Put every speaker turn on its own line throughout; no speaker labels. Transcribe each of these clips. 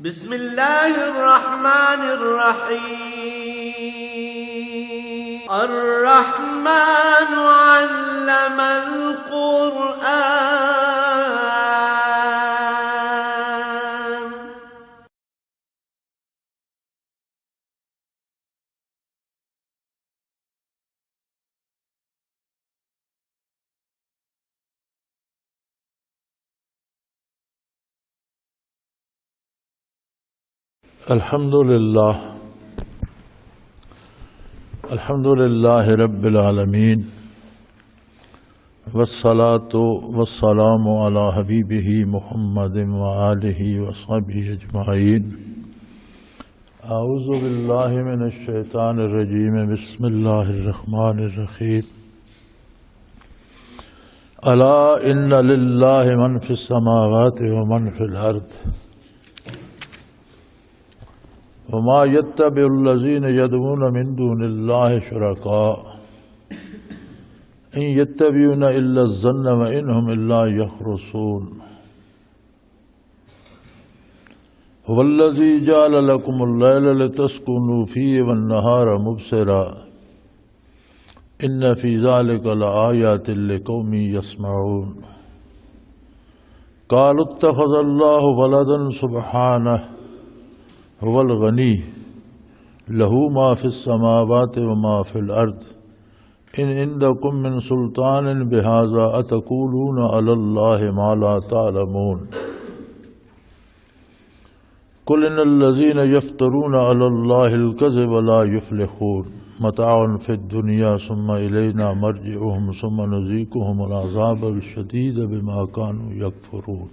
بسم الله الرحمن الرحيم الرحمن علم القرآن
الحمد لله رب العالمين والصلاة والسلام على حبيبه محمد وآله وصحبه أجمعين. أعوذ بالله من الشيطان الرجيم. بسم الله الرحمن الرحيم. ألا إن لله من في السماوات ومن في الأرض وما يتبع الذين يدعون من دون الله شركاء إن يتبعون إلا الظن وإن هم إلا يخرصون. هو الذي جعل لكم الليل لتسكنوا فيه والنهار مبصرا إن في ذلك لآيات لقوم يسمعون. قالوا اتخذ الله ولدا سبحانه هو الغنی له ما في السماوات وما في الأرض إن عندكم من سلطان بهذا أتقولون على الله ما لا تعلمون. قل إن الذين يفترون على الله الكذب لا يفلحون. متاع في الدنيا ثم إلينا مرجعهم ثم نذيقهم العذاب الشديد بما كانوا يكفرون.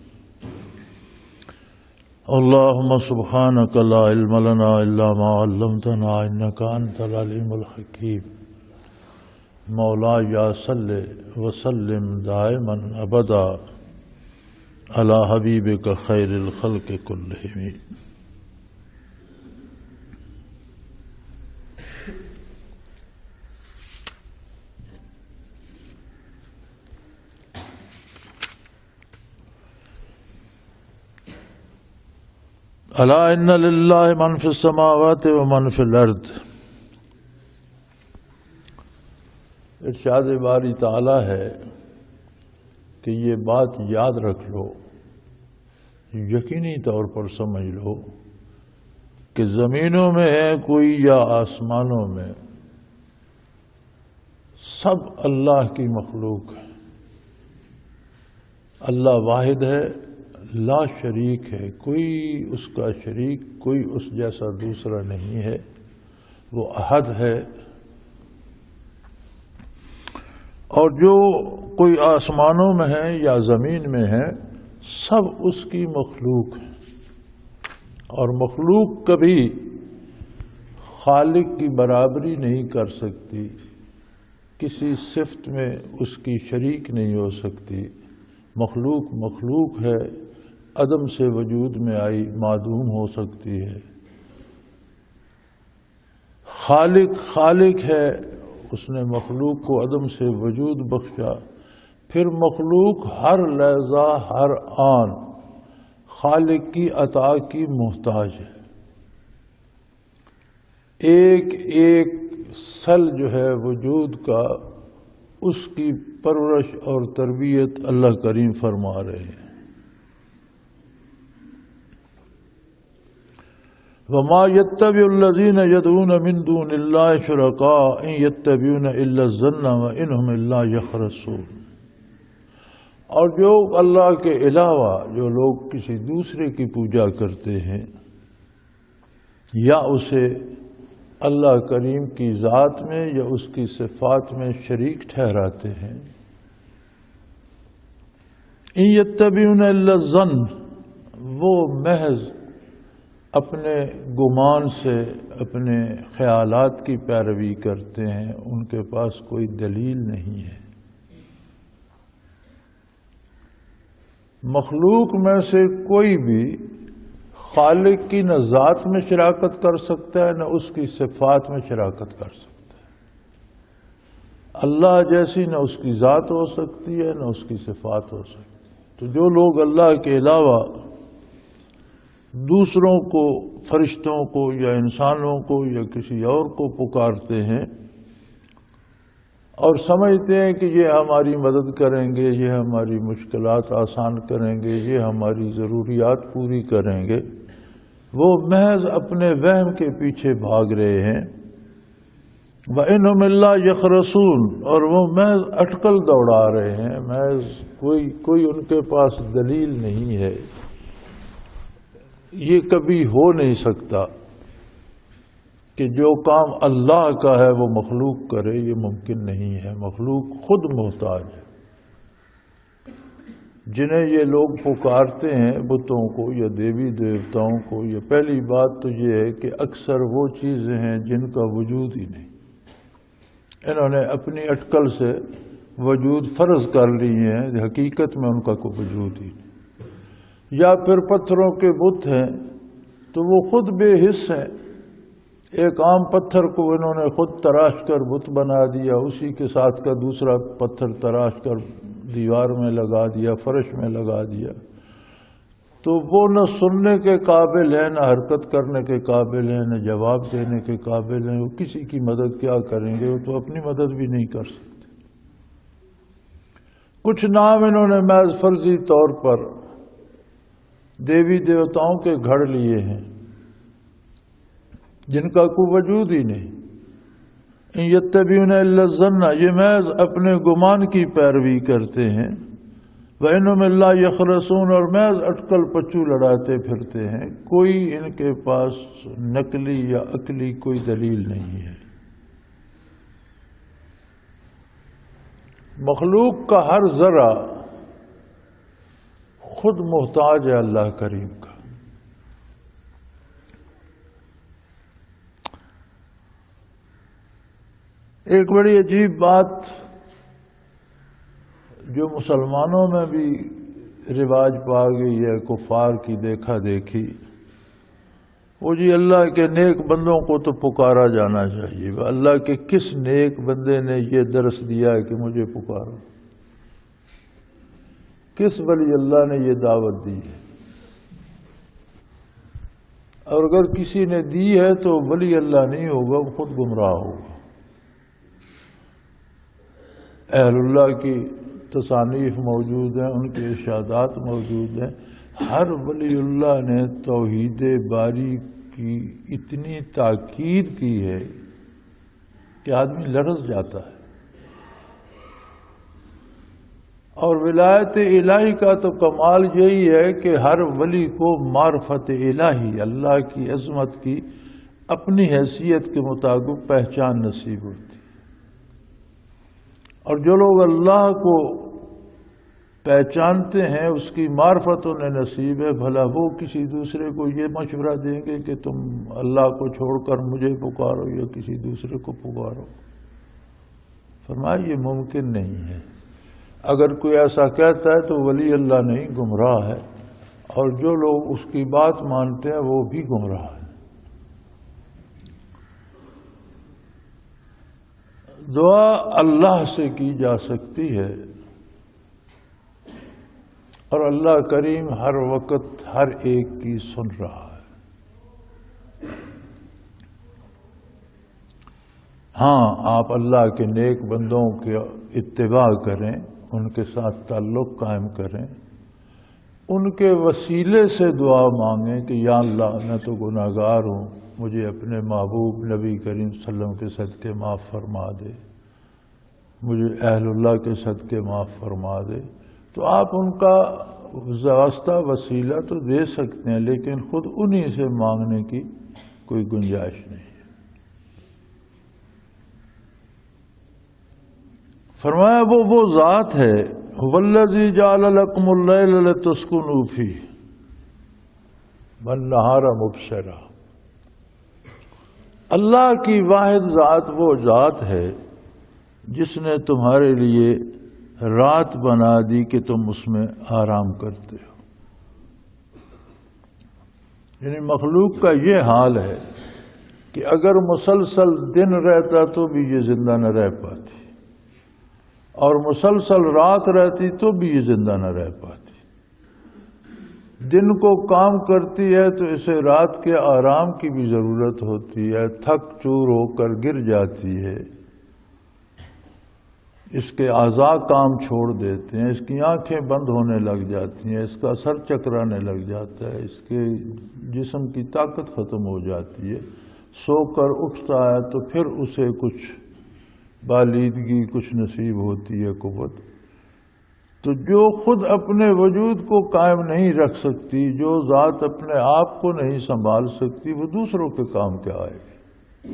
اللهم سبحانك لا علم لنا إلا ما علمتنا إنك أنت العليم الحكيم. مولاي صل وسلم دائما أبدا على حبيبك خير الخلق كلهم. الا ان للہ من فی السماوات ومن فی الارض. ارشاد باری تعالی ہے کہ یہ بات یاد رکھ لو، یقینی طور پر سمجھ لو کہ زمینوں میں ہے کوئی یا آسمانوں میں، سب اللہ کی مخلوق ہے. اللہ واحد ہے، لا شریک ہے، کوئی اس کا شریک، کوئی اس جیسا دوسرا نہیں ہے. وہ احد ہے. اور جو کوئی آسمانوں میں ہے یا زمین میں ہے، سب اس کی مخلوق ہے. اور مخلوق کبھی خالق کی برابری نہیں کر سکتی، کسی صفت میں اس کی شریک نہیں ہو سکتی. مخلوق مخلوق ہے، عدم سے وجود میں آئی، معدوم ہو سکتی ہے. خالق خالق ہے، اس نے مخلوق کو عدم سے وجود بخشا. پھر مخلوق ہر لحظہ ہر آن خالق کی عطا کی محتاج ہے. ایک ایک سل جو ہے وجود کا، اس کی پرورش اور تربیت اللہ کریم فرما رہے ہیں. وما يتبع الذين يدعون من دون الله شركاء إن يتبعون إلا الظن وإنهم إلا يخرصون. اور جو اللہ کے علاوہ جو لوگ کسی دوسرے کی پوجا کرتے ہیں یا اسے اللہ کریم کی ذات میں یا اس کی صفات میں شریک ٹھہراتے ہیں، إن يتبعون إلا الظن، وہ محض اپنے گمان سے اپنے خیالات کی پیروی کرتے ہیں، ان کے پاس کوئی دلیل نہیں ہے. مخلوق میں سے کوئی بھی خالق کی نہ ذات میں شراکت کر سکتا ہے نہ اس کی صفات میں شراکت کر سکتا ہے. اللہ جیسی نہ اس کی ذات ہو سکتی ہے نہ اس کی صفات ہو سکتی ہے. تو جو لوگ اللہ کے علاوہ دوسروں کو، فرشتوں کو یا انسانوں کو یا کسی اور کو پکارتے ہیں اور سمجھتے ہیں کہ یہ ہماری مدد کریں گے، یہ ہماری مشکلات آسان کریں گے، یہ ہماری ضروریات پوری کریں گے، وہ محض اپنے وہم کے پیچھے بھاگ رہے ہیں۔ وَإِنْهُمْ إِلَّا يَخْرُصُونَ، اور وہ محض اٹکل دوڑا رہے ہیں، محض کوئی ان کے پاس دلیل نہیں ہے۔ یہ کبھی ہو نہیں سکتا کہ جو کام اللہ کا ہے وہ مخلوق کرے، یہ ممکن نہیں ہے۔ مخلوق خود محتاج ہے۔ جنہیں یہ لوگ پکارتے ہیں بتوں کو یا دیوی دیوتاؤں کو، یہ پہلی بات تو یہ ہے کہ اکثر وہ چیزیں ہیں جن کا وجود ہی نہیں، انہوں نے اپنی اٹکل سے وجود فرض کر لیے ہیں، حقیقت میں ان کا کوئی وجود ہی نہیں۔ یا پھر پتھروں کے بت ہیں تو وہ خود بے حس ہیں، ایک عام پتھر کو انہوں نے خود تراش کر بت بنا دیا، اسی کے ساتھ کا دوسرا پتھر تراش کر دیوار میں لگا دیا، فرش میں لگا دیا، تو وہ نہ سننے کے قابل ہے، نہ حرکت کرنے کے قابل ہے، نہ جواب دینے کے قابل ہیں۔ وہ کسی کی مدد کیا کریں گے، وہ تو اپنی مدد بھی نہیں کر سکتے۔ کچھ نام انہوں نے محض فرضی طور پر دیوی دیوتاؤں کے گھڑ لیے ہیں جن کا کوئی وجود ہی نہیں۔ ان یتبعون الا الظن، یہ محض اپنے گمان کی پیروی کرتے ہیں۔ وَإِنْهُمْ إِلَّا يَخْرُصُونَ، اور محض اٹکل پچو لڑاتے پھرتے ہیں، کوئی ان کے پاس نقلی یا عقلی کوئی دلیل نہیں ہے۔ مخلوق کا ہر ذرہ خود محتاج ہے اللہ کریم کا۔ ایک بڑی عجیب بات جو مسلمانوں میں بھی رواج پا گئی ہے، کفار کی دیکھا دیکھی، وہ جی اللہ کے نیک بندوں کو تو پکارا جانا چاہیے۔ اللہ کے کس نیک بندے نے یہ درس دیا ہے کہ مجھے پکارو؟ کس ولی اللہ نے یہ دعوت دی ہے؟ اور اگر کسی نے دی ہے تو ولی اللہ نہیں ہوگا، وہ خود گمراہ ہوگا۔ اہل اللہ کی تصانیف موجود ہیں، ان کے ارشادات موجود ہیں۔ ہر ولی اللہ نے توحید باری کی اتنی تاکید کی ہے کہ آدمی لرز جاتا ہے۔ اور ولایت الہی کا تو کمال یہی ہے کہ ہر ولی کو معرفت الہی، اللہ کی عظمت کی اپنی حیثیت کے مطابق پہچان نصیب ہوتی ہے۔ اور جو لوگ اللہ کو پہچانتے ہیں، اس کی معرفت انہیں نصیب ہے، بھلا وہ کسی دوسرے کو یہ مشورہ دیں گے کہ تم اللہ کو چھوڑ کر مجھے پکارو یا کسی دوسرے کو پکارو؟ فرمایا یہ ممکن نہیں ہے۔ اگر کوئی ایسا کہتا ہے تو ولی اللہ نہیں، گمراہ ہے، اور جو لوگ اس کی بات مانتے ہیں وہ بھی گمراہ ہیں۔ دعا اللہ سے کی جا سکتی ہے، اور اللہ کریم ہر وقت ہر ایک کی سن رہا ہے۔ ہاں، آپ اللہ کے نیک بندوں کے اتباع کریں، ان کے ساتھ تعلق قائم کریں، ان کے وسیلے سے دعا مانگیں کہ یا اللہ میں تو گناہگار ہوں، مجھے اپنے محبوب نبی کریم صلی اللہ علیہ وسلم کے صدقے معاف فرما دے، مجھے اہل اللہ کے صدقے معاف فرما دے۔ تو آپ ان کا واسطہ وسیلہ تو دے سکتے ہیں، لیکن خود انہی سے مانگنے کی کوئی گنجائش نہیں ہے۔ فرمایا وہ ذات ہے، والذی جعل لکم اللیل لتسکنوا فیہ والنہار مبصرا، اللہ کی واحد ذات وہ ذات ہے جس نے تمہارے لیے رات بنا دی کہ تم اس میں آرام کرتے ہو۔ یعنی مخلوق کا یہ حال ہے کہ اگر مسلسل دن رہتا تو بھی یہ زندہ نہ رہ پاتی، اور مسلسل رات رہتی تو بھی یہ زندہ نہ رہ پاتی۔ دن کو کام کرتی ہے تو اسے رات کے آرام کی بھی ضرورت ہوتی ہے، تھک چور ہو کر گر جاتی ہے، اس کے اعضاء کام چھوڑ دیتے ہیں، اس کی آنکھیں بند ہونے لگ جاتی ہیں، اس کا سر چکرانے لگ جاتا ہے، اس کے جسم کی طاقت ختم ہو جاتی ہے، سو کر اٹھتا ہے تو پھر اسے کچھ بالیدگی کچھ نصیب ہوتی ہے، قوت۔ تو جو خود اپنے وجود کو قائم نہیں رکھ سکتی، جو ذات اپنے آپ کو نہیں سنبھال سکتی، وہ دوسروں کے کام کیا آئے گی؟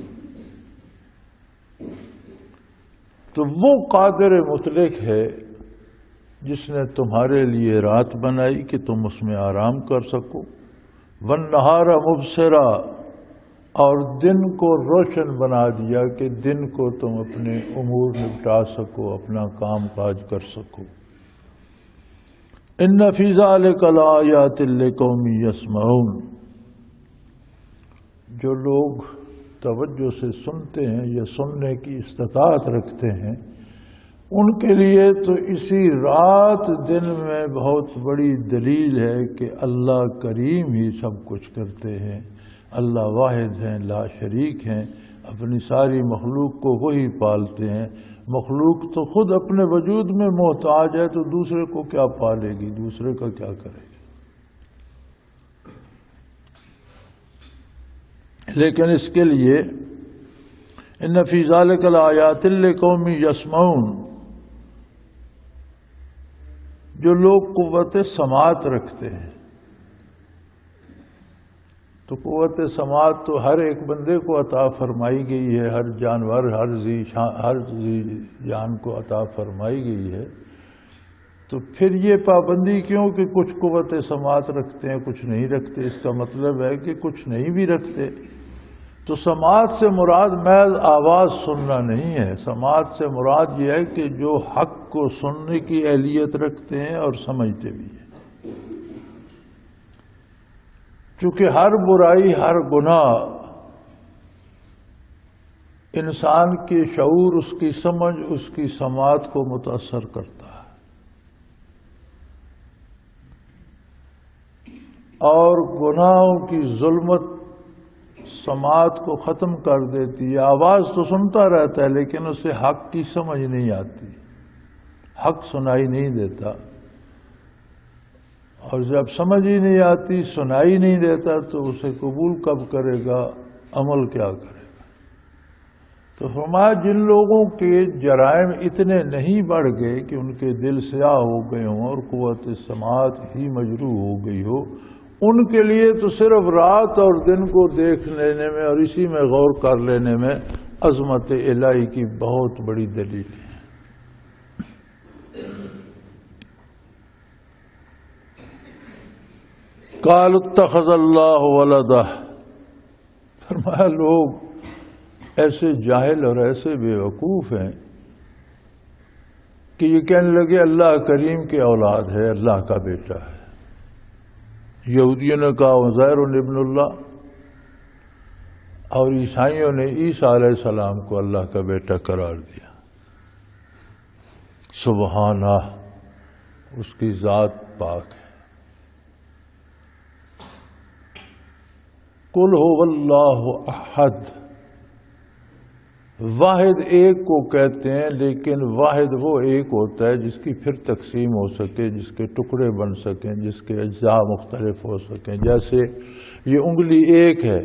تو وہ قادر مطلق ہے جس نے تمہارے لیے رات بنائی کہ تم اس میں آرام کر سکو، والنہار مبصرا، اور دن کو روشن بنا دیا کہ دن کو تم اپنے امور نپٹا سکو، اپنا کام کاج کر سکو۔ ان فی ذلک لآیات لقوم یسمعون، جو لوگ توجہ سے سنتے ہیں یا سننے کی استطاعت رکھتے ہیں، ان کے لیے تو اسی رات دن میں بہت بڑی دلیل ہے کہ اللہ کریم ہی سب کچھ کرتے ہیں، اللہ واحد ہیں، لا شریک ہیں، اپنی ساری مخلوق کو وہی پالتے ہیں۔ مخلوق تو خود اپنے وجود میں محتاج ہے، تو دوسرے کو کیا پالے گی، دوسرے کا کیا کرے گی؟ لیکن اس کے لیے ان فی ذلک لآیات لقوم یسمعون، جو لوگ قوت سماعت رکھتے ہیں، تو قوت سماعت تو ہر ایک بندے کو عطا فرمائی گئی ہے، ہر جانور، ہر ذی جان کو عطا فرمائی گئی ہے، تو پھر یہ پابندی کیوں کہ کچھ قوت سماعت رکھتے ہیں کچھ نہیں رکھتے؟ اس کا مطلب ہے کہ کچھ نہیں بھی رکھتے۔ تو سماعت سے مراد محض آواز سننا نہیں ہے، سماعت سے مراد یہ ہے کہ جو حق کو سننے کی اہلیت رکھتے ہیں اور سمجھتے بھی ہیں، چونکہ ہر برائی، ہر گناہ انسان کے شعور، اس کی سمجھ، اس کی سماعت کو متاثر کرتا ہے، اور گناہوں کی ظلمت سماعت کو ختم کر دیتی ہے۔ آواز تو سنتا رہتا ہے لیکن اسے حق کی سمجھ نہیں آتی، حق سنائی نہیں دیتا، اور جب سمجھ ہی نہیں آتی، سنائی نہیں دیتا، تو اسے قبول کب کرے گا، عمل کیا کرے گا؟ تو فرمایا جن لوگوں کے جرائم اتنے نہیں بڑھ گئے کہ ان کے دل سیاہ ہو گئے ہوں اور قوت سماعت ہی مجروح ہو گئی ہو، ان کے لیے تو صرف رات اور دن کو دیکھ لینے میں اور اسی میں غور کر لینے میں عظمت الہی کی بہت بڑی دلیل ہے۔ قالوا اتخذ اللہ ولدہ، فرمایا لوگ ایسے جاہل اور ایسے بے وقوف ہیں کہ یہ کہنے لگے اللہ کریم کی اولاد ہے، اللہ کا بیٹا ہے۔ یہودیوں نے کہا عزیر ابن اللہ، اور عیسائیوں نے عیسیٰ علیہ السلام کو اللہ کا بیٹا قرار دیا۔ سبحانہ، اس کی ذات پاک ہے۔ قل هو اللہ احد، واحد ایک کو کہتے ہیں، لیکن واحد وہ ایک ہوتا ہے جس کی پھر تقسیم ہو سکے، جس کے ٹکڑے بن سکیں، جس کے اجزاء مختلف ہو سکیں۔ جیسے یہ انگلی ایک ہے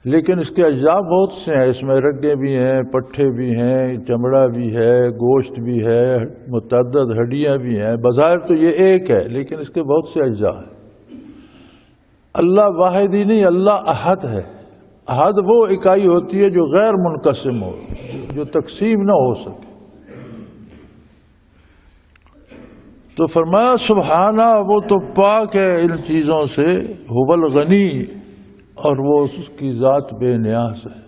لیکن اس کے اجزاء بہت سے ہیں، اس میں رگیں بھی ہیں، پٹھے بھی ہیں، چمڑا بھی ہے، گوشت بھی ہے، متعدد ہڈیاں بھی ہیں۔ بظاہر تو یہ ایک ہے لیکن اس کے بہت سے اجزاء ہیں۔ اللہ واحد ہی نہیں، اللہ احد ہے۔ احد وہ اکائی ہوتی ہے جو غیر منقسم ہو، جو تقسیم نہ ہو سکے۔ تو فرمایا سبحانہ، وہ تو پاک ہے ان چیزوں سے، هو الغنی، اور وہ اس کی ذات بے نیاز ہے۔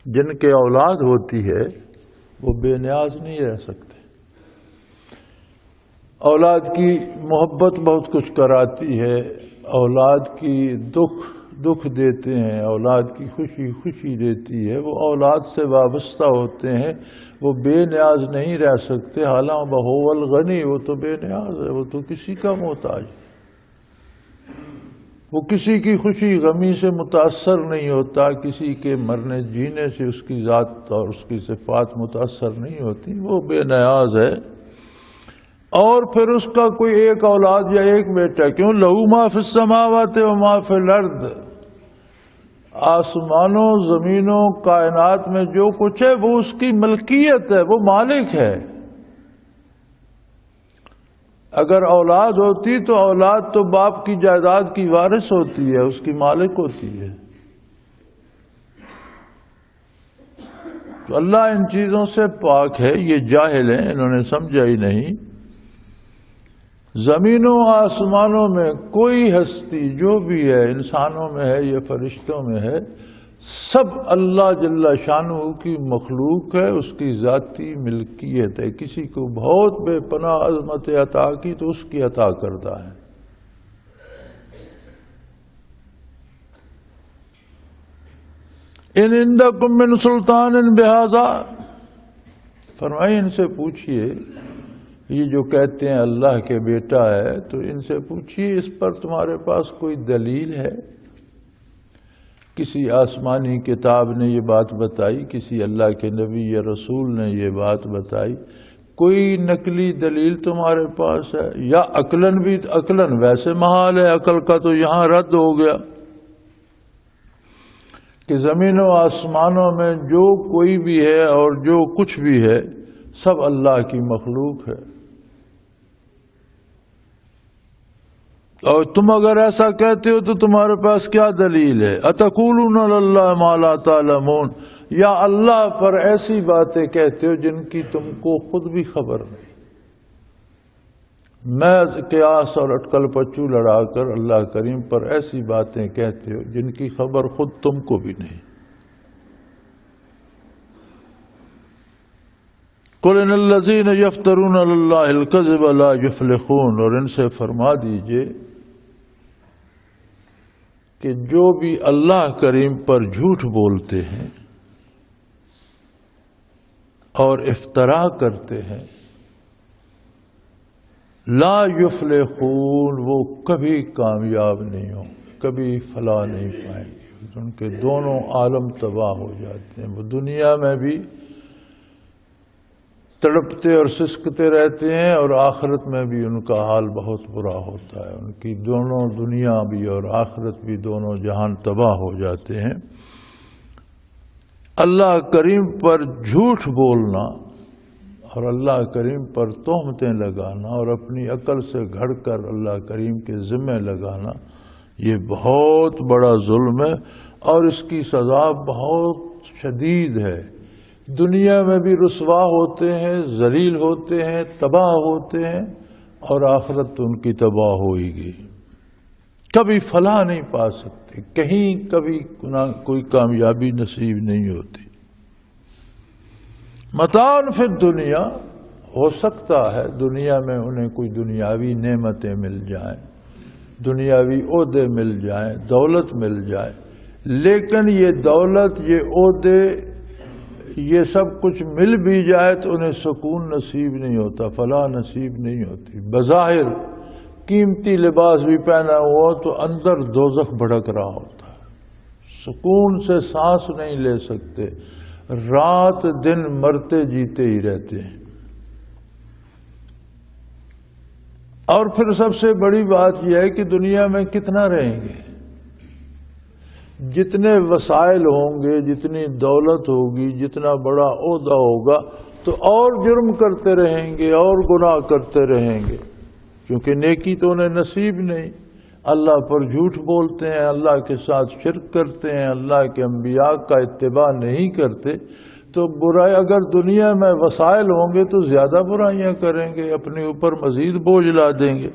جن کے اولاد ہوتی ہے وہ بے نیاز نہیں رہ سکتے۔ اولاد کی محبت بہت کچھ کراتی ہے، اولاد کی دکھ دکھ دیتے ہیں، اولاد کی خوشی خوشی دیتی ہے، وہ اولاد سے وابستہ ہوتے ہیں، وہ بے نیاز نہیں رہ سکتے، حالانکہ وہو الغنی، وہ تو بے نیاز ہے، وہ تو کسی کا محتاج ہے، وہ کسی کی خوشی غمی سے متاثر نہیں ہوتا، کسی کے مرنے جینے سے اس کی ذات اور اس کی صفات متاثر نہیں ہوتی، وہ بے نیاز ہے۔ اور پھر اس کا کوئی ایک اولاد یا ایک بیٹا کیوں، لہو ما فی السماوات و ما فی الارض، آسمانوں زمینوں کائنات میں جو کچھ ہے وہ اس کی ملکیت ہے، وہ مالک ہے۔ اگر اولاد ہوتی تو اولاد تو باپ کی جائیداد کی وارث ہوتی ہے، اس کی مالک ہوتی ہے۔ تو اللہ ان چیزوں سے پاک ہے، یہ جاہل ہیں، انہوں نے سمجھا ہی نہیں۔ زمینوں آسمانوں میں کوئی ہستی جو بھی ہے، انسانوں میں ہے یا فرشتوں میں ہے، سب اللہ جل شانہ کی مخلوق ہے، اس کی ذاتی ملکیت ہے۔ کسی کو بہت بے پناہ عظمت عطا کی تو اس کی عطا کردہ ہے۔ ان عندکم من سلطان بہذا، فرمائے ان سے پوچھئے، یہ جو کہتے ہیں اللہ کے بیٹا ہے، تو ان سے پوچھئے اس پر تمہارے پاس کوئی دلیل ہے؟ کسی آسمانی کتاب نے یہ بات بتائی، کسی اللہ کے نبی یا رسول نے یہ بات بتائی، کوئی نقلی دلیل تمہارے پاس ہے؟ یا عقلاً بھی، عقلاً ویسے محال ہے، عقل کا تو یہاں رد ہو گیا کہ زمینوں آسمانوں میں جو کوئی بھی ہے اور جو کچھ بھی ہے سب اللہ کی مخلوق ہے۔ اور تم اگر ایسا کہتے ہو تو تمہارے پاس کیا دلیل ہے؟ اتقولون علی اللہ ما لا تعلمون، یا اللہ پر ایسی باتیں کہتے ہو جن کی تم کو خود بھی خبر نہیں۔ میں قیاس اور اٹکل پچو لڑا کر اللہ کریم پر ایسی باتیں کہتے ہو جن کی خبر خود تم کو بھی نہیں۔ قل ان الذین یفترون علی اللہ الکذب لا یفلحون، اور ان سے فرما دیجئے کہ جو بھی اللہ کریم پر جھوٹ بولتے ہیں اور افترا کرتے ہیں، لا یفلحون، وہ کبھی کامیاب نہیں ہوں، کبھی فلاح نہیں پائیں گے، ان کے دونوں عالم تباہ ہو جاتے ہیں، وہ دنیا میں بھی تڑپتے اور سسکتے رہتے ہیں اور آخرت میں بھی ان کا حال بہت برا ہوتا ہے، ان کی دونوں دنیا بھی اور آخرت بھی دونوں جہان تباہ ہو جاتے ہیں۔ اللہ کریم پر جھوٹ بولنا اور اللہ کریم پر تہمتیں لگانا اور اپنی عقل سے گھڑ کر اللہ کریم کے ذمہ لگانا، یہ بہت بڑا ظلم ہے اور اس کی سزا بہت شدید ہے۔ دنیا میں بھی رسوا ہوتے ہیں، ذلیل ہوتے ہیں، تباہ ہوتے ہیں، اور آخرت ان کی تباہ ہوئے گی، کبھی فلاح نہیں پا سکتے، کہیں کبھی کوئی کامیابی نصیب نہیں ہوتی۔ متاع فی الدنیا، ہو سکتا ہے دنیا میں انہیں کوئی دنیاوی نعمتیں مل جائیں، دنیاوی عہدے مل جائیں، دولت مل جائے، لیکن یہ دولت، یہ عہدے، یہ سب کچھ مل بھی جائے تو انہیں سکون نصیب نہیں ہوتا، فلاح نصیب نہیں ہوتی۔ بظاہر قیمتی لباس بھی پہنا ہوا تو اندر دوزخ بھڑک رہا ہوتا ہے، سکون سے سانس نہیں لے سکتے، رات دن مرتے جیتے ہی رہتے ہیں۔ اور پھر سب سے بڑی بات یہ ہے کہ دنیا میں کتنا رہیں گے، جتنے وسائل ہوں گے، جتنی دولت ہوگی، جتنا بڑا عہدہ ہوگا، تو اور جرم کرتے رہیں گے اور گناہ کرتے رہیں گے، کیونکہ نیکی تو انہیں نصیب نہیں، اللہ پر جھوٹ بولتے ہیں، اللہ کے ساتھ شرک کرتے ہیں، اللہ کے انبیاء کا اتباع نہیں کرتے، تو برائی اگر دنیا میں وسائل ہوں گے تو زیادہ برائیاں کریں گے، اپنے اوپر مزید بوجھ لا دیں گے۔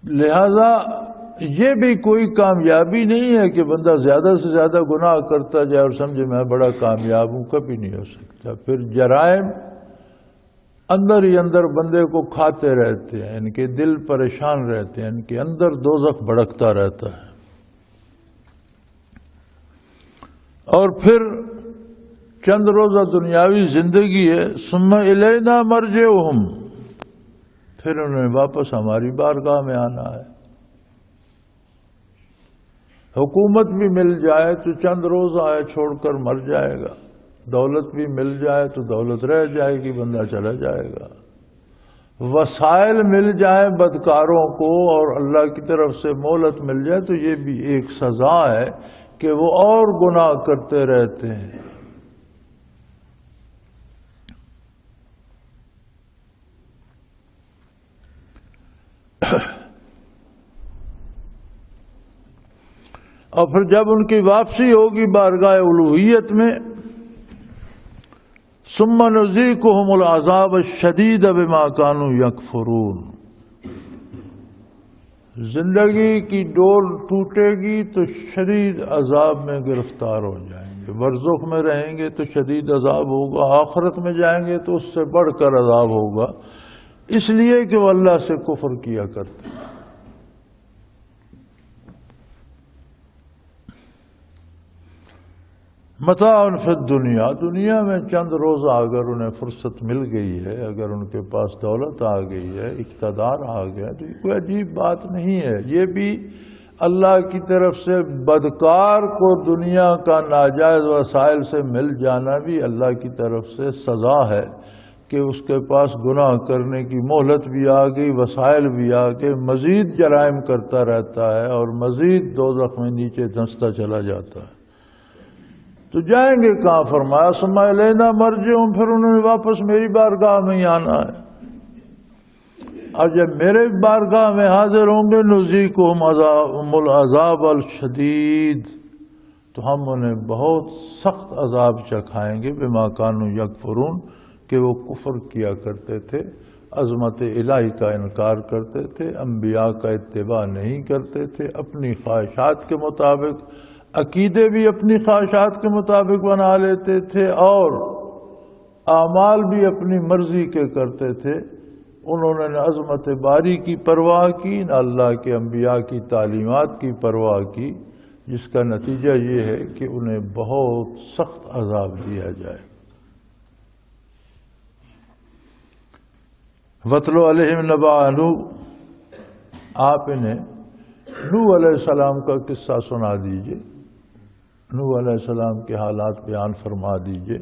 لہذا یہ بھی کوئی کامیابی نہیں ہے کہ بندہ زیادہ سے زیادہ گناہ کرتا جائے اور سمجھے میں بڑا کامیاب ہوں، کبھی نہیں ہو سکتا۔ پھر جرائم اندر ہی اندر بندے کو کھاتے رہتے ہیں، ان کے دل پریشان رہتے ہیں، ان کے اندر دوزخ بھڑکتا رہتا ہے۔ اور پھر چند روزہ دنیاوی زندگی ہے، ثم الینا مرجعہم، پھر انہیں واپس ہماری بارگاہ میں آنا ہے۔ حکومت بھی مل جائے تو چند روز آئے چھوڑ کر مر جائے گا، دولت بھی مل جائے تو دولت رہ جائے گی، بندہ چلا جائے گا۔ وسائل مل جائے بدکاروں کو اور اللہ کی طرف سے مہلت مل جائے تو یہ بھی ایک سزا ہے کہ وہ اور گناہ کرتے رہتے ہیں۔ اور پھر جب ان کی واپسی ہوگی بارگاہ الوہیت میں، ثم نذیقہم العذاب الشدید بما كانوا یکفرون، زندگی کی ڈور ٹوٹے گی تو شدید عذاب میں گرفتار ہو جائیں گے، برزخ میں رہیں گے تو شدید عذاب ہوگا، آخرت میں جائیں گے تو اس سے بڑھ کر عذاب ہوگا، اس لیے کہ وہ اللہ سے کفر کیا کرتے ہیں۔ متاع فی الدنیا، دنیا میں چند روزہ اگر انہیں فرصت مل گئی ہے، اگر ان کے پاس دولت آ گئی ہے، اقتدار آ گیا تو یہ کوئی عجیب بات نہیں ہے۔ یہ بھی اللہ کی طرف سے بدکار کو دنیا کا ناجائز وسائل سے مل جانا بھی اللہ کی طرف سے سزا ہے کہ اس کے پاس گناہ کرنے کی مہلت بھی آ گئی، وسائل بھی آ گئے، مزید جرائم کرتا رہتا ہے اور مزید دوزخ میں نیچے دھنستا چلا جاتا ہے۔ تو جائیں گے کہاں؟ فرمایا ثم الینا مرجعہم، پھر انہوں نے واپس میری بارگاہ میں ہی آنا ہے۔ اور جب میرے بارگاہ میں حاضر ہوں گے نذیقہم العذاب الشدید، تو ہم انہیں بہت سخت عذاب چکھائیں گے بما كانوا یکفرون، کہ وہ کفر کیا کرتے تھے، عظمت الہی کا انکار کرتے تھے، انبیاء کا اتباع نہیں کرتے تھے، اپنی خواہشات کے مطابق، عقیدے بھی اپنی خواہشات کے مطابق بنا لیتے تھے اور اعمال بھی اپنی مرضی کے کرتے تھے۔ انہوں نے نہ عظمت باری کی پرواہ کی، نہ اللہ کے انبیاء کی تعلیمات کی پرواہ کی، جس کا نتیجہ یہ ہے کہ انہیں بہت سخت عذاب دیا جائے گا۔ وَاتْلُ عَلَيْهِمْ نَبَأَ نوح، آپ انہیں نوح علیہ السلام کا قصہ سنا دیجئے، نوح علیہ السلام کے حالات بیان فرما دیجئے۔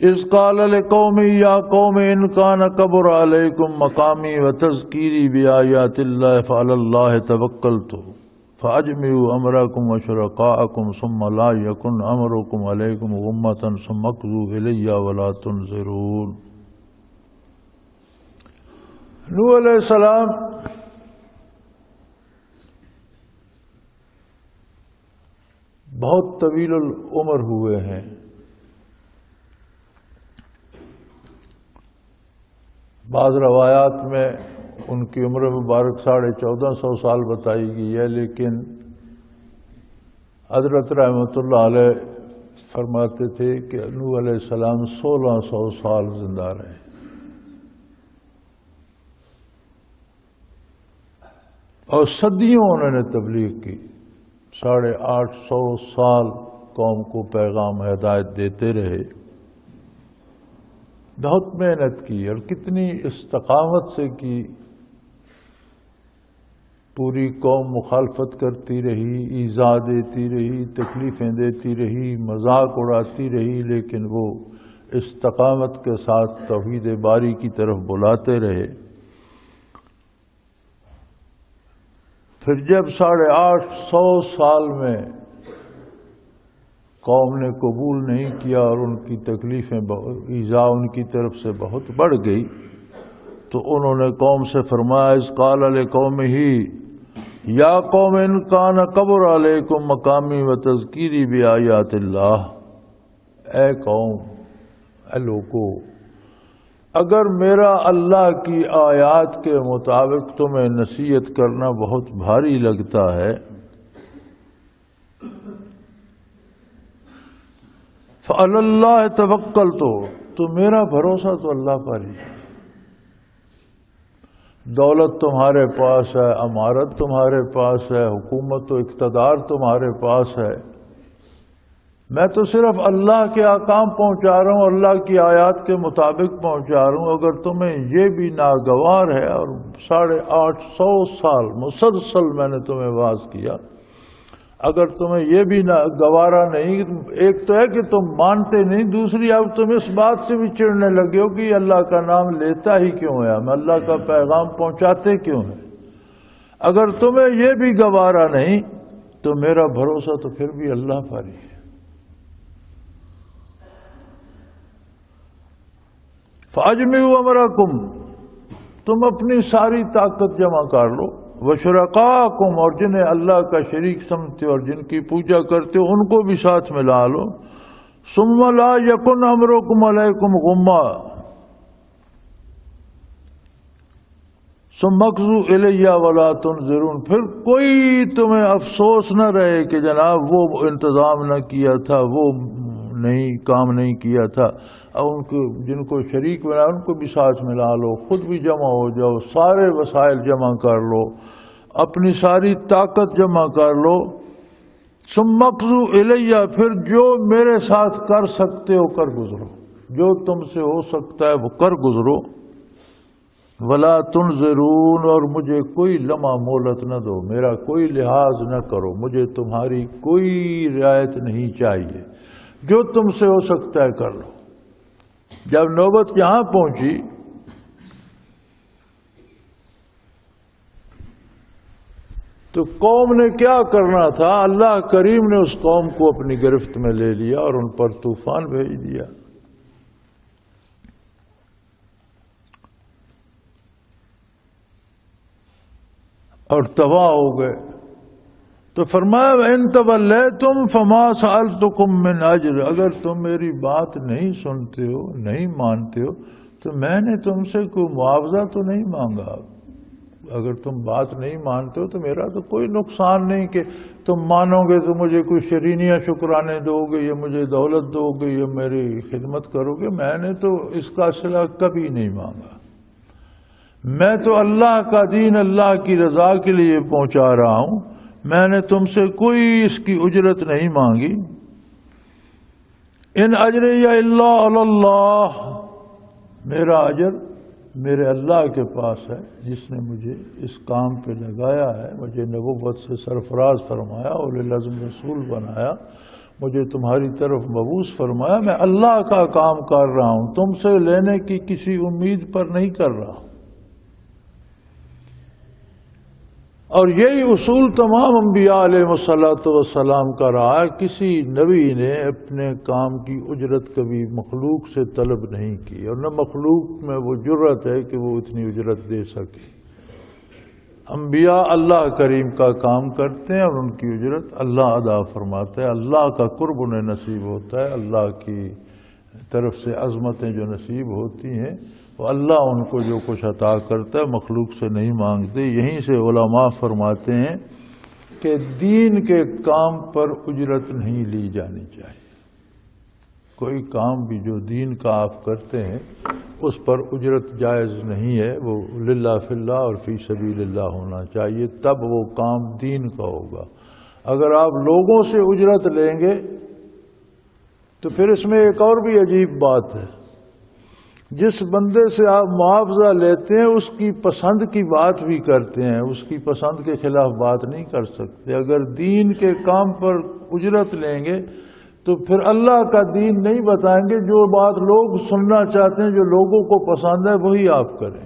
اذ قال لقومه یا قوم ان کان کبر علیکم مقامی وتذکیری بآیات اللہ فعلی اللہ توکلت فاجمعوا امرکم وشرکاءکم ثم لا یکن امرکم علیکم غمۃ ثم اقضوا الی ولا تنظرون۔ نوح علیہ السلام بہت طویل العمر ہوئے ہیں، بعض روایات میں ان کی عمر مبارک 1450 سال بتائی گئی ہے، لیکن حضرت رحمۃ اللہ علیہ فرماتے تھے کہ نوح علیہ السلام 1600 سال زندہ رہے، اور صدیوں انہوں نے تبلیغ کی، 850 سال قوم کو پیغام ہدایت دیتے رہے، بہت محنت کی اور کتنی استقامت سے کی، پوری قوم مخالفت کرتی رہی، ایذا دیتی رہی، تکلیفیں دیتی رہی، مذاق اڑاتی رہی، لیکن وہ استقامت کے ساتھ توحید باری کی طرف بلاتے رہے۔ پھر جب 850 سال میں قوم نے قبول نہیں کیا اور ان کی تکلیفیں ایذا ان کی طرف سے بہت بڑھ گئی، تو انہوں نے قوم سے فرمایا اذ قال لقومہ یا قوم ان کان کبر علیکم مقامی وتذکیری بآیات اللہ، اے قوم، اے لوگو، اگر میرا اللہ کی آیات کے مطابق تمہیں نصیحت کرنا بہت بھاری لگتا ہے، فعلی اللہ توکلت، تو میرا بھروسہ تو اللہ پر ہی ہے۔ دولت تمہارے پاس ہے، امارت تمہارے پاس ہے، حکومت و اقتدار تمہارے پاس ہے، میں تو صرف اللہ کے احکام پہنچا رہا ہوں، اللہ کی آیات کے مطابق پہنچا رہا ہوں۔ اگر تمہیں یہ بھی ناگوار ہے، اور 850 سال مسلسل میں نے تمہیں واعظ کیا، اگر تمہیں یہ بھی گوارا نہیں، ایک تو ہے کہ تم مانتے نہیں، دوسری اب تم اس بات سے بھی چڑھنے لگے ہو کہ یہ اللہ کا نام لیتا ہی کیوں ہے، ہم اللہ کا پیغام پہنچاتے کیوں ہیں۔ اگر تمہیں یہ بھی گوارا نہیں تو میرا بھروسہ تو پھر بھی اللہ پر ہی ہے۔ فاجمعوا امرکم، تم اپنی ساری طاقت جمع کر لو، وشرکاکم، اور جنہیں اللہ کا شریک سمجھتے اور جن کی پوجا کرتے ہو ان کو بھی ساتھ ملا لو، ثم لا یکن امرکم علیکم غمہ، ثم اقضوا الی ولا تنظرون، پھر کوئی تمہیں افسوس نہ رہے کہ جناب وہ انتظام نہ کیا تھا، وہ نہیں کام نہیں کیا تھا، اور ان کو جن کو شریک بنا ان کو بھی ساتھ ملا لو، خود بھی جمع ہو جاؤ، سارے وسائل جمع کر لو، اپنی ساری طاقت جمع کر لو، ثم اقضوا الی، پھر جو میرے ساتھ کر سکتے ہو کر گزرو، جو تم سے ہو سکتا ہے وہ کر گزرو، ولا تنظرون، اور مجھے کوئی لمحہ مہلت نہ دو، میرا کوئی لحاظ نہ کرو، مجھے تمہاری کوئی رعایت نہیں چاہیے، جو تم سے ہو سکتا ہے کر لو۔ جب نوبت یہاں پہنچی تو قوم نے کیا کرنا تھا، اللہ کریم نے اس قوم کو اپنی گرفت میں لے لیا اور ان پر طوفان بھیج دیا، اور تباہ ہو گئے۔ تو فرمایا وَإِن تَوَلَّيْتُمْ فَمَا سَأَلْتُكُم مِّنْ أَجْرٍ، اگر تم میری بات نہیں سنتے ہو، نہیں مانتے ہو، تو میں نے تم سے کوئی معاوضہ تو نہیں مانگا۔ اگر تم بات نہیں مانتے ہو تو میرا تو کوئی نقصان نہیں کہ تم مانو گے تو مجھے کوئی شرینیاں شکرانے دو گے، یا مجھے دولت دو گے، یا میری خدمت کرو گے، میں نے تو اس کا صلہ کبھی نہیں مانگا۔ میں تو اللہ کا دین اللہ کی رضا کے لیے پہنچا رہا ہوں، میں نے تم سے کوئی اس کی اجرت نہیں مانگی۔ ان اجری الا علی اللہ، میرا اجر میرے اللہ کے پاس ہے جس نے مجھے اس کام پہ لگایا ہے، مجھے نبوت سے سرفراز فرمایا، اولو العزم رسول بنایا، مجھے تمہاری طرف مبعوث فرمایا، میں اللہ کا کام کر رہا ہوں، تم سے لینے کی کسی امید پر نہیں کر رہا ہوں۔ اور یہی اصول تمام انبیاء علیہ السلام کا رہا ہے، کسی نبی نے اپنے کام کی اجرت کبھی مخلوق سے طلب نہیں کی، اور نہ مخلوق میں وہ جرت ہے کہ وہ اتنی اجرت دے سکے۔ انبیاء اللہ کریم کا کام کرتے ہیں اور ان کی اجرت اللہ ادا فرماتا ہے، اللہ کا قرب انہیں نصیب ہوتا ہے، اللہ کی طرف سے عظمتیں جو نصیب ہوتی ہیں وہ اللہ ان کو جو کچھ عطا کرتا ہے مخلوق سے نہیں مانگتے۔ یہیں سے علماء فرماتے ہیں کہ دین کے کام پر اجرت نہیں لی جانی چاہیے، کوئی کام بھی جو دین کا آپ کرتے ہیں اس پر اجرت جائز نہیں ہے، وہ للہ فی اللہ اور فی سبیل اللہ ہونا چاہیے، تب وہ کام دین کا ہوگا۔ اگر آپ لوگوں سے اجرت لیں گے تو پھر اس میں ایک اور بھی عجیب بات ہے، جس بندے سے آپ معاوضہ لیتے ہیں اس کی پسند کی بات بھی کرتے ہیں، اس کی پسند کے خلاف بات نہیں کر سکتے۔ اگر دین کے کام پر اجرت لیں گے تو پھر اللہ کا دین نہیں بتائیں گے، جو بات لوگ سننا چاہتے ہیں، جو لوگوں کو پسند ہے وہی آپ کریں۔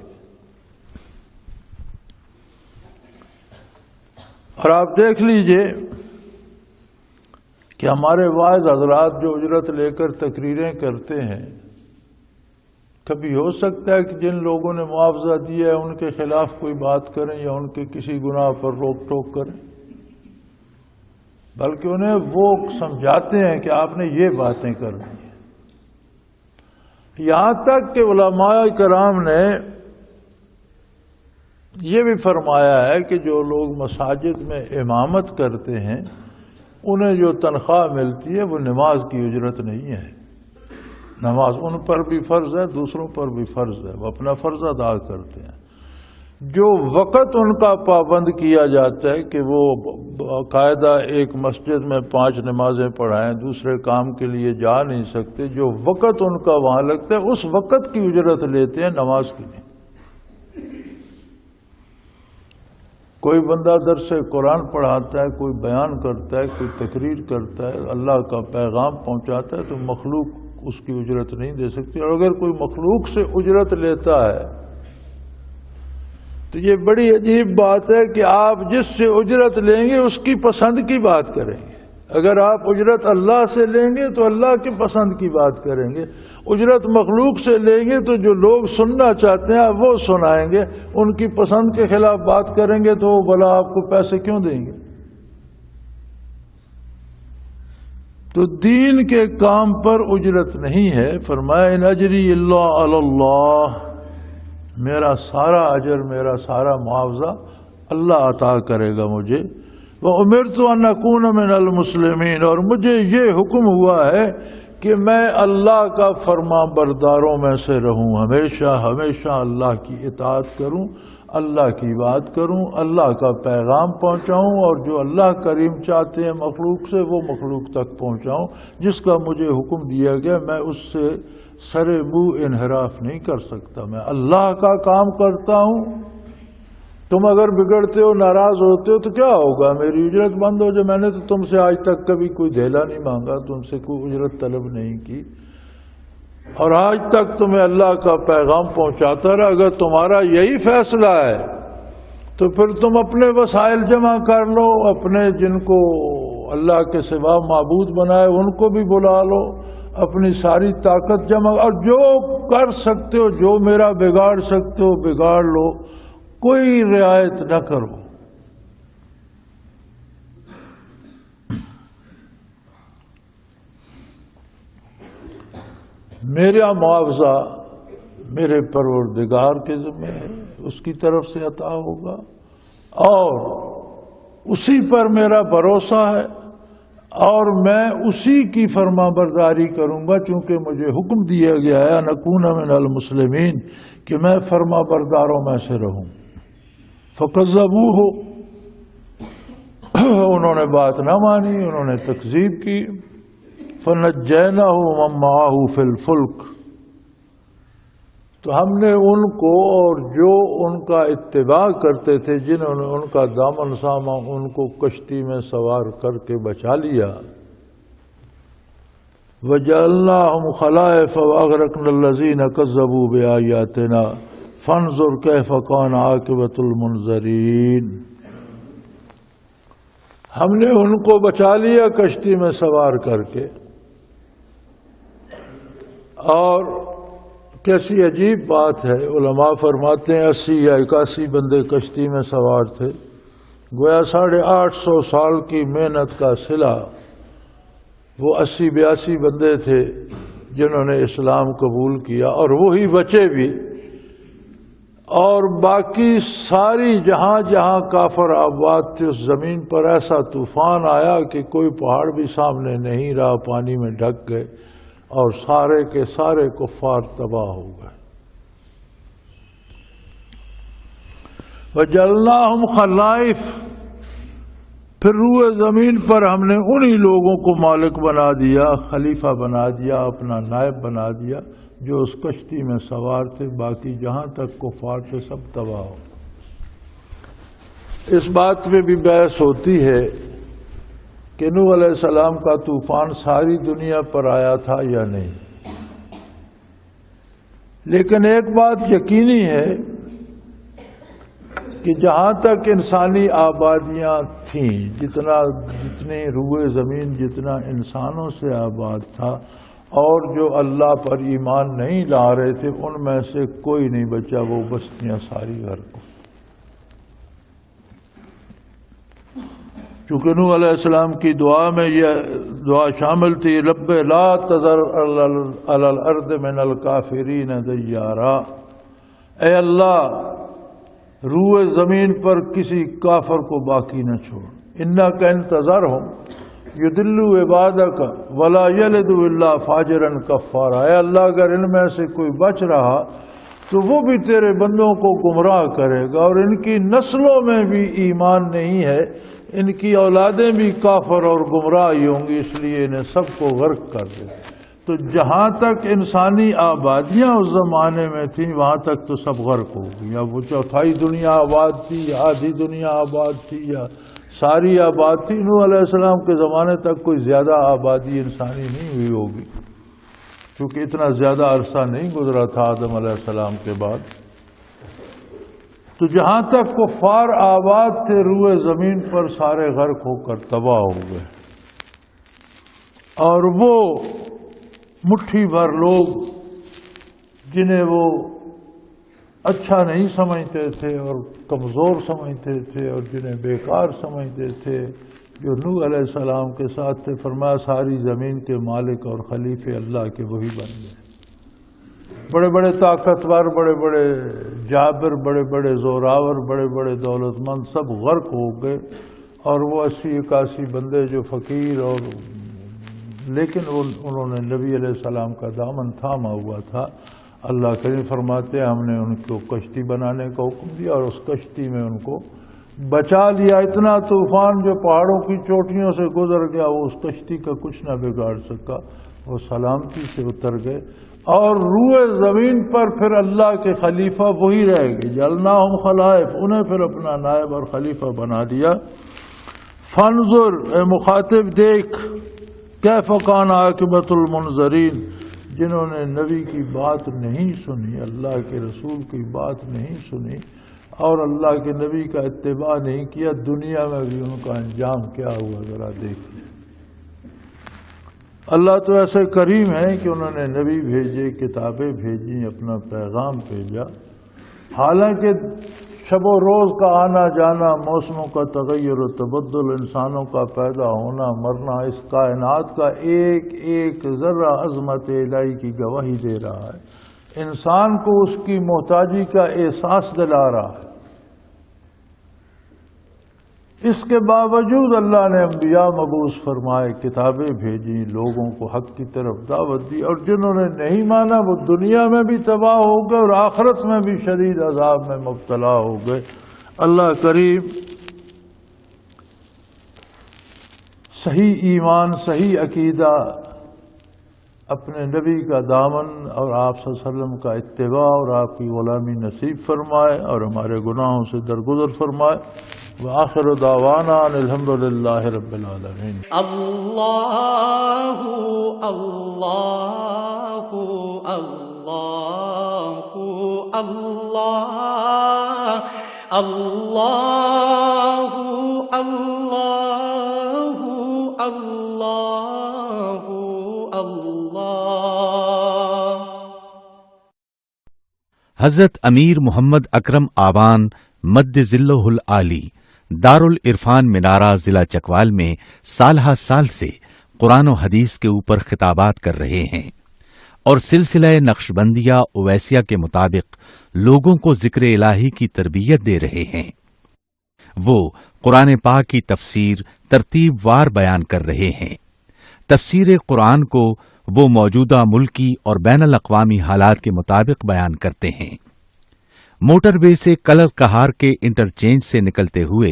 اور آپ دیکھ لیجئے کہ ہمارے واعظ حضرات جو اجرت لے کر تقریریں کرتے ہیں، کبھی ہو سکتا ہے کہ جن لوگوں نے معاوضہ دیا ہے ان کے خلاف کوئی بات کریں یا ان کے کسی گناہ پر روک ٹوک کریں، بلکہ انہیں وہ سمجھاتے ہیں کہ آپ نے یہ باتیں کرنی ہیں۔ یہاں تک کہ علماء کرام نے یہ بھی فرمایا ہے کہ جو لوگ مساجد میں امامت کرتے ہیں انہیں جو تنخواہ ملتی ہے وہ نماز کی اجرت نہیں ہے، نماز ان پر بھی فرض ہے، دوسروں پر بھی فرض ہے، وہ اپنا فرض ادا کرتے ہیں۔ جو وقت ان کا پابند کیا جاتا ہے کہ وہ باقاعدہ ایک مسجد میں 5 نمازیں پڑھائیں، دوسرے کام کے لیے جا نہیں سکتے، جو وقت ان کا وہاں لگتا ہے اس وقت کی اجرت لیتے ہیں نماز کے لیے۔ کوئی بندہ درس قرآن پڑھاتا ہے، کوئی بیان کرتا ہے، کوئی تقریر کرتا ہے، اللہ کا پیغام پہنچاتا ہے، تو مخلوق اس کی اجرت نہیں دے سکتی۔ اور اگر کوئی مخلوق سے اجرت لیتا ہے تو یہ بڑی عجیب بات ہے کہ آپ جس سے اجرت لیں گے اس کی پسند کی بات کریں گے۔ اگر آپ اجرت اللہ سے لیں گے تو اللہ کی پسند کی بات کریں گے، اجرت مخلوق سے لیں گے تو جو لوگ سننا چاہتے ہیں وہ سنائیں گے، ان کی پسند کے خلاف بات کریں گے تو وہ بھلا آپ کو پیسے کیوں دیں گے؟ تو دین کے کام پر اجرت نہیں ہے۔ فرمایا ان اجری الا علی اللہ، میرا سارا اجر، میرا سارا معاوضہ اللہ عطا کرے گا مجھے۔ وَأُمِرْتُ أَنْ أَكُونَ مِنَ الْمُسْلِمِينَ، اور مجھے یہ حکم ہوا ہے کہ میں اللہ کا فرما برداروں میں سے رہوں، ہمیشہ ہمیشہ اللہ کی اطاعت کروں، اللہ کی بات کروں، اللہ کا پیغام پہنچاؤں، اور جو اللہ کریم چاہتے ہیں مخلوق سے وہ مخلوق تک پہنچاؤں۔ جس کا مجھے حکم دیا گیا میں اس سے سر منہ انحراف نہیں کر سکتا، میں اللہ کا کام کرتا ہوں۔ تم اگر بگڑتے ہو، ناراض ہوتے ہو تو کیا ہوگا؟ میری اجرت بند ہو جائے۔ میں نے تو تم سے آج تک کبھی کوئی دھیلا نہیں مانگا، تم سے کوئی اجرت طلب نہیں کی، اور آج تک تمہیں اللہ کا پیغام پہنچاتا رہا۔ اگر تمہارا یہی فیصلہ ہے تو پھر تم اپنے وسائل جمع کر لو، اپنے جن کو اللہ کے سوا معبود بنائے ان کو بھی بلا لو، اپنی ساری طاقت جمع، اور جو کر سکتے ہو، جو میرا بگاڑ سکتے ہو بگاڑ لو، کوئی رعایت نہ کرو۔ میرا معاوضہ میرے پروردگار کے ذمہ ہے، اس کی طرف سے عطا ہوگا، اور اسی پر میرا بھروسہ ہے، اور میں اسی کی فرما برداری کروں گا، چونکہ مجھے حکم دیا گیا ہے ان اکون من المسلمین، کہ میں فرما برداروں میں سے رہوں۔ فکذبوہ، انہوں نے بات نہ مانی، انہوں نے تکذیب کی۔ فنجیناہ ومن معہ فی الفلک، تو ہم نے ان کو اور جو ان کا اتباع کرتے تھے، جنہوں نے ان کا دامن ساما، ان کو کشتی میں سوار کر کے بچا لیا۔ وجعلناہم خلائف واغرقنا الذین کذبوا بآیاتنا فانظر کیف کان عاقبۃ المنذرین، ہم نے ان کو بچا لیا کشتی میں سوار کر کے۔ اور کیسی عجیب بات ہے، علماء فرماتے ہیں 80 یا 81 بندے کشتی میں سوار تھے، گویا 850 سال کی محنت کا صلہ وہ 80-82 بندے تھے جنہوں نے اسلام قبول کیا، اور وہی بچے بھی، اور باقی ساری جہاں جہاں کافر آباد تھے اس زمین پر ایسا طوفان آیا کہ کوئی پہاڑ بھی سامنے نہیں رہا، پانی میں ڈھک گئے، اور سارے کے سارے کفار تباہ ہو گئے۔ وَجَعَلْنَاهُمْ خَلَائِفَ، پھر روئے زمین پر ہم نے انہی لوگوں کو مالک بنا دیا، خلیفہ بنا دیا، اپنا نائب بنا دیا جو اس کشتی میں سوار تھے، باقی جہاں تک کفار تھے سب تباہ ہو۔ اس بات میں بھی بحث ہوتی ہے کہ نوح علیہ السلام کا طوفان ساری دنیا پر آیا تھا یا نہیں، لیکن ایک بات یقینی ہے کہ جہاں تک انسانی آبادیاں تھیں، جتنے روئے زمین جتنا انسانوں سے آباد تھا، اور جو اللہ پر ایمان نہیں لا رہے تھے ان میں سے کوئی نہیں بچا، وہ بستیاں ساری غرق ہو۔ چونکہ نوح علیہ السلام کی دعا میں یہ دعا شامل تھی، رب لا تذر علی الارض من الکافرین دیارا، اے اللہ روئے زمین پر کسی کافر کو باقی نہ چھوڑ، انک ان تذرہم یدلو عبادک ولا یلد الا فاجرا کفارا، اے اللہ اگر ان میں سے کوئی بچ رہا تو وہ بھی تیرے بندوں کو گمراہ کرے گا، اور ان کی نسلوں میں بھی ایمان نہیں ہے، ان کی اولادیں بھی کافر اور گمراہ ہی ہوں گی، اس لیے انہیں سب کو غرق کر دے۔ تو جہاں تک انسانی آبادیاں اس زمانے میں تھیں وہاں تک تو سب غرق ہو گئی۔ اب وہ چوتھائی دنیا آباد تھی یا آدھی دنیا آباد تھی یا ساری آباد تھی، نوح علیہ السلام کے زمانے تک کوئی زیادہ آبادی انسانی نہیں ہوئی ہوگی، کیونکہ اتنا زیادہ عرصہ نہیں گزرا تھا آدم علیہ السلام کے بعد۔ تو جہاں تک کفار آباد تھے روئے زمین پر سارے غرق ہو کر تباہ ہو گئے، اور وہ مٹھی بھر لوگ جنہیں وہ اچھا نہیں سمجھتے تھے اور کمزور سمجھتے تھے اور جنہیں بیکار سمجھتے تھے، جو نوح علیہ السلام کے ساتھ تھے، فرمایا ساری زمین کے مالک اور خلیفے اللہ کے وہی بن گئے۔ بڑے بڑے طاقتور، بڑے بڑے جابر، بڑے بڑے زوراور، بڑے بڑے دولت مند سب غرق ہو گئے، اور وہ 80-81 بندے جو فقیر اور لیکن انہوں نے نبی علیہ السلام کا دامن تھاما ہوا تھا۔ اللہ کریم فرماتے ہیں ہم نے ان کو کشتی بنانے کا حکم دیا اور اس کشتی میں ان کو بچا لیا۔ اتنا طوفان جو پہاڑوں کی چوٹیوں سے گزر گیا وہ اس کشتی کا کچھ نہ بگاڑ سکا، وہ سلامتی سے اتر گئے، اور روئے زمین پر پھر اللہ کے خلیفہ وہی رہ گئے، جعلناہم خلائف، انہیں پھر اپنا نائب اور خلیفہ بنا دیا۔ فانظر، اے مخاطب دیکھ، کیف کان عاقبۃ المنذرین، جنہوں نے نبی کی بات نہیں سنی، اللہ کے رسول کی بات نہیں سنی اور اللہ کے نبی کا اتباع نہیں کیا، دنیا میں بھی ان کا انجام کیا ہوا ذرا دیکھ لیں۔ اللہ تو ایسے کریم ہے کہ انہوں نے نبی بھیجے، کتابیں بھیجی، اپنا پیغام بھیجا، حالانکہ شب و روز کا آنا جانا، موسموں کا تغیر و تبدل، انسانوں کا پیدا ہونا مرنا، اس کائنات کا ایک ایک ذرہ عظمت الہی کی گواہی دے رہا ہے، انسان کو اس کی محتاجی کا احساس دلا رہا ہے۔ اس کے باوجود اللہ نے انبیاء مبعوث فرمائے، کتابیں بھیجی، لوگوں کو حق کی طرف دعوت دی، اور جنہوں نے نہیں مانا وہ دنیا میں بھی تباہ ہو گئے اور آخرت میں بھی شدید عذاب میں مبتلا ہو گئے۔ اللہ کریم صحیح ایمان، صحیح عقیدہ، اپنے نبی کا دامن اور آپ صلی اللہ علیہ وسلم کا اتباع اور آپ کی غلامی نصیب فرمائے اور ہمارے گناہوں سے درگزر فرمائے۔ وآخر دعوانا ان الحمد للہ رب العالمین۔
اللہ اللہ اللہ اللہ اللہ اللہ اللہ اللہ۔
حضرت امیر محمد اکرم آبان مد ذلہ العالی دارالعرفان منارہ ضلع چکوال میں سالہ سال سے قرآن و حدیث کے اوپر خطابات کر رہے ہیں اور سلسلہ نقشبندیہ اویسیہ کے مطابق لوگوں کو ذکر الہی کی تربیت دے رہے ہیں۔ وہ قرآن پاک کی تفسیر ترتیب وار بیان کر رہے ہیں۔ تفسیر قرآن کو وہ موجودہ ملکی اور بین الاقوامی حالات کے مطابق بیان کرتے ہیں۔ موٹر وے سے کلر کہار کے انٹرچینج سے نکلتے ہوئے،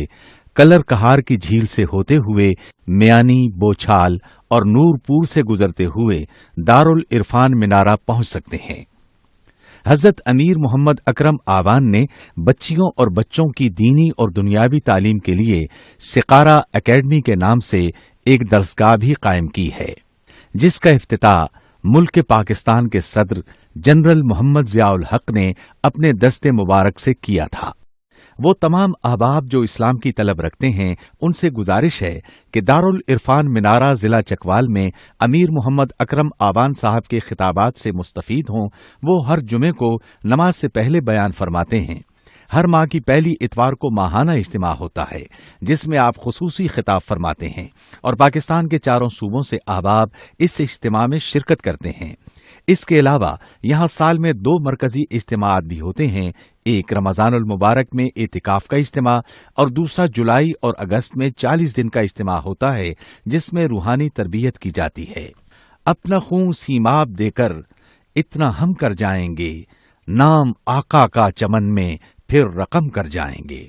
کلر کہار کی جھیل سے ہوتے ہوئے میانی، بوچھال اور نور پور سے گزرتے ہوئے دارالعرفان منارہ پہنچ سکتے ہیں۔ حضرت امیر محمد اکرم آبان نے بچیوں اور بچوں کی دینی اور دنیاوی تعلیم کے لیے سقارہ اکیڈمی کے نام سے ایک درسگاہ بھی قائم کی ہے، جس کا افتتاح ملک پاکستان کے صدر جنرل محمد ضیاء الحق نے اپنے دست مبارک سے کیا تھا۔ وہ تمام احباب جو اسلام کی طلب رکھتے ہیں ان سے گزارش ہے کہ دارالعرفان منارہ ضلع چکوال میں امیر محمد اکرم آبان صاحب کے خطابات سے مستفید ہوں۔ وہ ہر جمعے کو نماز سے پہلے بیان فرماتے ہیں۔ ہر ماہ کی پہلی اتوار کو ماہانہ اجتماع ہوتا ہے جس میں آپ خصوصی خطاب فرماتے ہیں اور پاکستان کے چاروں صوبوں سے احباب اس اجتماع میں شرکت کرتے ہیں۔ اس کے علاوہ یہاں سال میں 2 مرکزی اجتماعات بھی ہوتے ہیں، ایک رمضان المبارک میں اعتکاف کا اجتماع اور دوسرا جولائی اور اگست میں 40 دن کا اجتماع ہوتا ہے جس میں روحانی تربیت کی جاتی ہے۔ اپنا خون سیماب دے کر اتنا ہم کر جائیں گے، نام آقا کا چمن میں پھر رقم کر جائیں گے۔